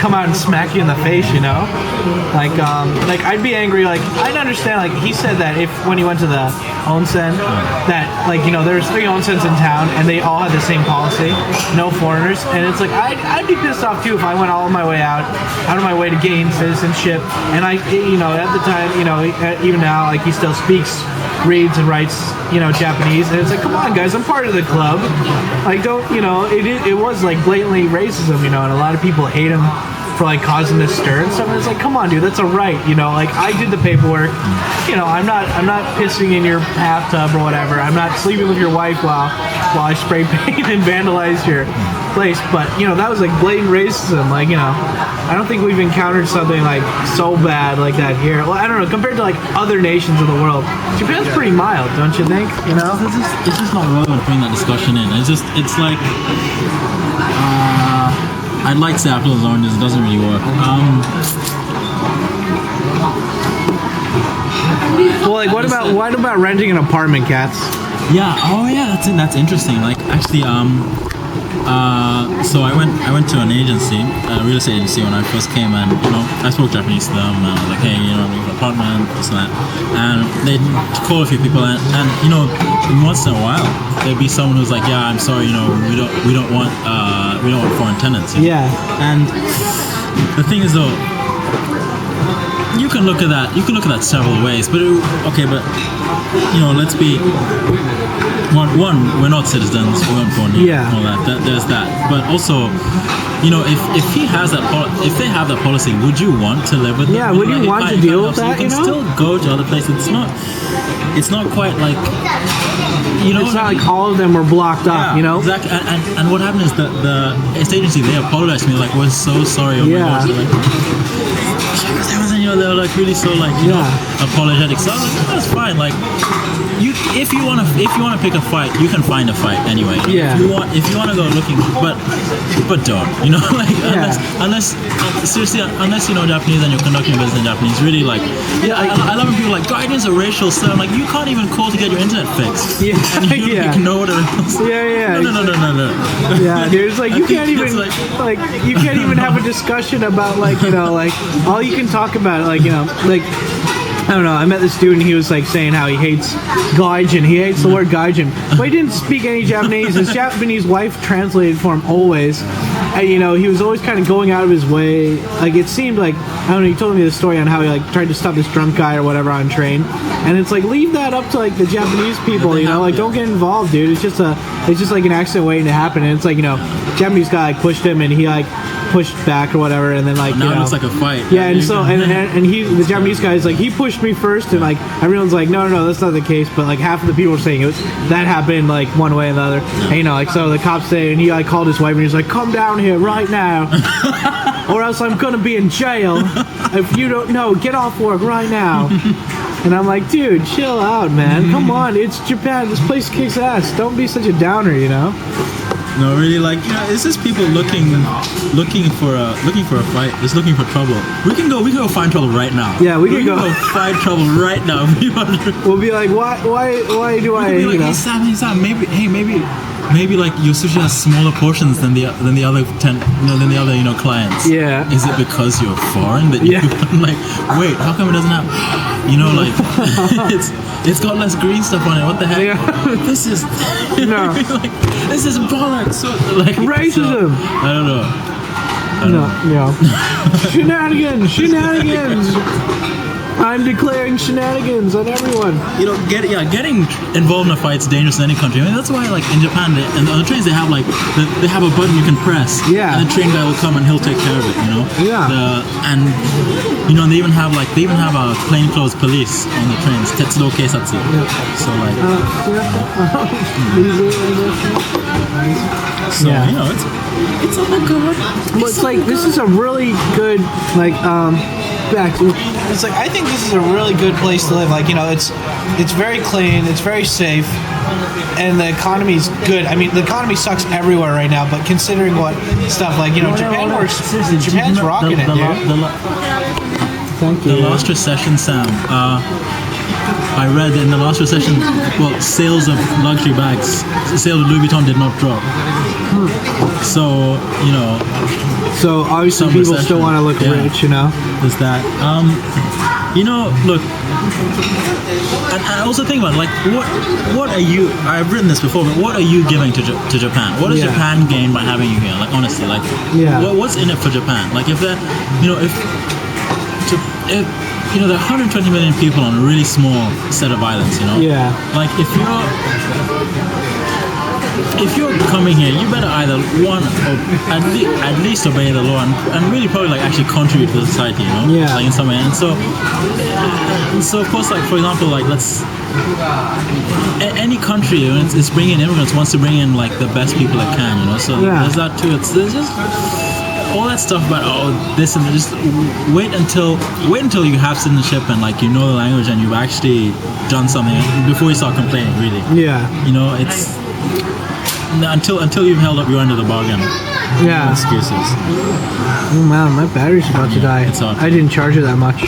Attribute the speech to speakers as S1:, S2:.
S1: come out and smack you in the face, you know? Like I'd be angry. Like, I'd understand. Like, he said that if when he went to the onsen, that like, you know, there's 3 onsens in town and they all had the same policy, no foreigners. And it's like I'd be pissed off too if I went all of my way out of my way to gain citizenship. And I, you know, at the time, you know, even now, like, he still speaks, reads, and writes, you know, Japanese. And it's like, come on, guys, I'm part of the club. Like, don't, you know, it was like blatantly racism, you know, and a lot of people hate him for like causing this stir and stuff. And it's like, come on, dude, that's a right, you know. Like, I did the paperwork, you know. I'm not pissing in your bathtub or whatever. I'm not sleeping with your wife while I spray paint and vandalize your place. But, you know, that was like blatant racism. Like, you know, I don't think we've encountered something like so bad like that here. Well, I don't know, compared to like other nations of the world, Japan's pretty mild, don't you think? You know,
S2: it's just not relevant to bring that discussion in. It's like I'd like to say apples and oranges. It doesn't really work.
S1: Well, like, what about renting an apartment, Khatz?
S2: Yeah. Oh, yeah. That's interesting. Like, actually, so I went to an agency, a real estate agency, when I first came, and you know, I spoke Japanese to them, and I was like, hey, you know, I'm looking for an apartment, this and that, and they'd call a few people, and you know, once in a while there'd be someone who's like, yeah, I'm sorry, you know, we don't want foreign tenants. You know?
S1: Yeah.
S2: And the thing is, though, you can look at that several ways, but but you know, let's be one, we're not citizens, we weren't born here, all that. There's that. But also, you know, if he has that, if they have that policy, would you want to live with them?
S1: Yeah, would you want to deal with that?
S2: You can still go to other places. It's not quite like, you know,
S1: it's not like all of them were blocked off, you know.
S2: Exactly. And what happened is the estate agency, they apologized to me, like, we're so sorry. Oh my gosh. You know, they were like really so like, you know, apologetic. So I was like, that's fine. Like, if you wanna pick a fight, you can find a fight anyway.
S1: Yeah.
S2: If you wanna go looking, but don't, you know, like, unless seriously, unless you know Japanese and you're conducting business in Japanese, really, like, I love when people are like, guardian's a racial term. Like, you can't even call to get your internet fixed. Yeah. And you ignore what it is.
S1: Yeah.
S2: No.
S1: Yeah, dude, it's like you can't even like you can't even have a discussion about, like, you know, like, all you can talk about, like, you know, like, I don't know, I met this dude and he was like saying how he hates gaijin. He hates the word gaijin. But he didn't speak any Japanese. His Japanese wife translated for him always. And, you know, he was always kind of going out of his way. Like, it seemed like, I don't know, he told me the story on how he, like, tried to stop this drunk guy or whatever on train. And it's like, leave that up to, like, the Japanese people, you know? Like, don't get involved, dude. It's just like an accident waiting to happen. And it's like, you know, Japanese guy, like, pushed him and he, like, pushed back or whatever, and then, like,
S2: now
S1: you know,
S2: it looks like a fight.
S1: Yeah, and so and he, the Japanese guy, is like, he pushed me first, and like everyone's like, no, that's not the case. But like half of the people were saying that happened like one way and the other. And, you know, like, so the cops say, and he like called his wife and he's like, come down here right now, or else I'm gonna be in jail if you don't know. Get off work right now. And I'm like, dude, chill out, man. Come on, it's Japan. This place kicks ass. Don't be such a downer, you know.
S2: No, really, like, you know, it's just people looking for a fight, just looking for trouble. We can go find trouble right now.
S1: Yeah, we can go
S2: find trouble right now.
S1: We'll be like, why do I?
S2: We'll be like, hey Sam, maybe like your sushi has smaller portions than the other clients.
S1: Yeah.
S2: Is it because you're foreign that you like? Wait, how come it doesn't have? You know, like, it's got less green stuff on it. What the heck?
S1: Yeah.
S2: This is like, this is bollocks. So, like,
S1: racism.
S2: So, I don't know.
S1: Yeah. Shenanigans. I'm declaring shenanigans on everyone.
S2: You know, getting involved in a fight is dangerous in any country. I mean, that's why, like, in Japan, and on the trains they have like they have a button you can press.
S1: Yeah.
S2: And the train guy will come and he'll take care of it. You know.
S1: Yeah.
S2: And you know, they even have a plainclothes police on the trains. Tetsudo Keisatsu. Yeah. So like. So you know, it's all good.
S1: Well, it's like this is a really good it's like, I think this is a really good place to live. Like, you know, it's very clean, it's very safe, and the economy's good. I mean, the economy sucks everywhere right now, but considering what stuff, like, you know, Japan's rocking it, dude. Thank you.
S2: The last recession, Sam. I read in the last recession, sales of luxury bags, sales of Louis Vuitton did not drop. So, you know,
S1: So obviously
S2: some
S1: people
S2: recession.
S1: still want to look
S2: Yeah.
S1: rich, you know.
S2: Is that look, and also think about like what are you? I've written this before, but what are you giving to Japan? What does
S1: Yeah.
S2: Japan gain by having you here? Like honestly, like what's in it for Japan? Like if there, if there are 120 million people on a really small set of islands,
S1: Yeah.
S2: like if you're coming here, you better either one or at least obey the law and really probably like actually contribute to the society,
S1: Yeah.
S2: like in some way. And so of course, like for example, like any country when it's bringing in immigrants wants to bring in like the best people it can, So there's that too. There's just all that stuff about this and just wait until you have citizenship and like you know the language and you've actually done something before you start complaining. Really,
S1: Yeah.
S2: It's until you've held up your end of the bargain.
S1: Yeah.
S2: No excuses.
S1: Oh man, my battery's about to die.
S2: it's hot.
S1: I didn't charge it that much.